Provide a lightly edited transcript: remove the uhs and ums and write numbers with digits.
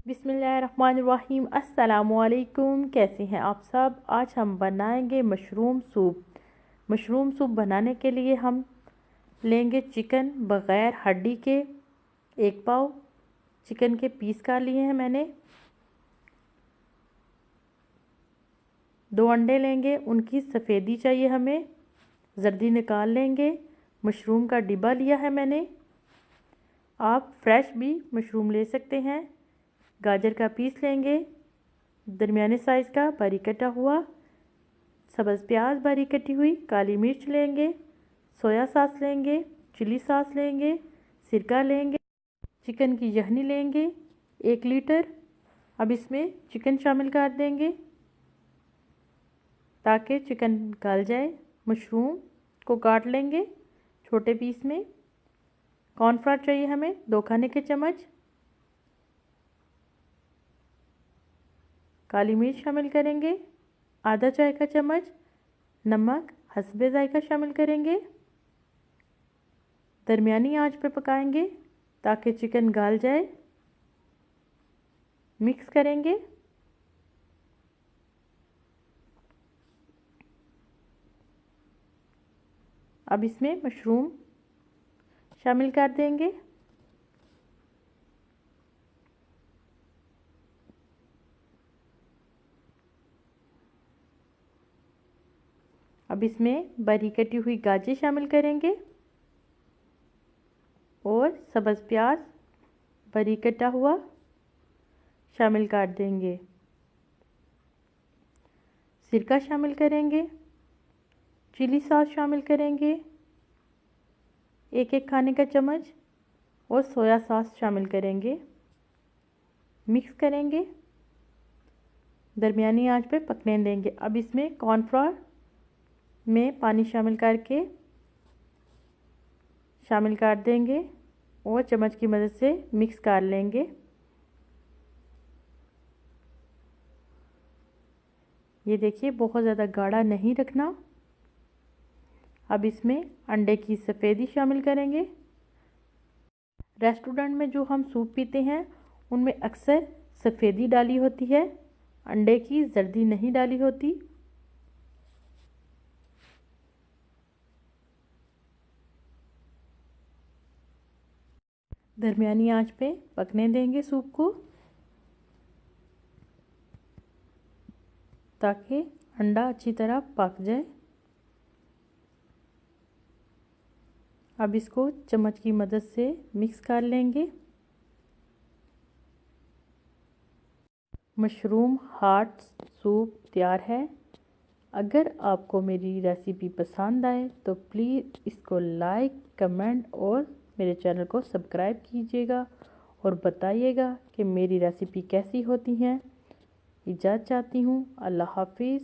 बिस्मिल्लाहिर्रहमानिर्रहीम। अस्सलामुअलैकुम। कैसे हैं आप सब। आज हम बनाएंगे मशरूम सूप। मशरूम सूप बनाने के लिए हम लेंगे चिकन बग़ैर हड्डी के 1 पाव। चिकन के पीस काट लिए हैं मैंने। 2 अंडे लेंगे, उनकी सफ़ेदी चाहिए हमें, जर्दी निकाल लेंगे। मशरूम का डिब्बा लिया है मैंने, आप फ्रेश भी मशरूम ले सकते हैं। गाजर का पीस लेंगे दरमियाने साइज़ का बारीक कटा हुआ। सब्ज़ प्याज बारीक कटी हुई। काली मिर्च लेंगे, सोया सॉस लेंगे, चिली सॉस लेंगे, सिरका लेंगे, चिकन की यखनी लेंगे 1 लीटर। अब इसमें चिकन शामिल कर देंगे ताकि चिकन गल जाए। मशरूम को काट लेंगे छोटे पीस में। कॉर्नफ्लोर चाहिए हमें 2 खाने के चम्मच। काली मिर्च शामिल करेंगे आधा चाय का चम्मच। नमक हस्बे जायका शामिल करेंगे। दरमियानी आंच पे पकाएंगे ताकि चिकन गल जाए। मिक्स करेंगे। अब इसमें मशरूम शामिल कर देंगे। अब इसमें बारीक कटी हुई गाजर शामिल करेंगे और सब्ज़ प्याज बारीक कटा हुआ शामिल कर देंगे। सिरका शामिल करेंगे, चिली सॉस शामिल करेंगे 1-1 खाने का चम्मच और सोया सॉस शामिल करेंगे। मिक्स करेंगे, दरमियानी आंच पे पकने देंगे। अब इसमें कॉर्नफ्लोर में पानी शामिल करके शामिल कर देंगे और चम्मच की मदद से मिक्स कर लेंगे। ये देखिए बहुत ज़्यादा गाढ़ा नहीं रखना। अब इसमें अंडे की सफ़ेदी शामिल करेंगे। रेस्टोरेंट में जो हम सूप पीते हैं उनमें अक्सर सफ़ेदी डाली होती है, अंडे की जर्दी नहीं डाली होती। दरमियानी आंच पे पकने देंगे सूप को ताकि अंडा अच्छी तरह पक जाए। अब इसको चम्मच की मदद से मिक्स कर लेंगे। मशरूम हॉट सूप तैयार है। अगर आपको मेरी रेसिपी पसंद आए तो प्लीज़ इसको लाइक, कमेंट और मेरे चैनल को सब्सक्राइब कीजिएगा और बताइएगा कि मेरी रेसिपी कैसी होती हैं। इजाज़त चाहती हूँ। अल्लाह हाफिज़।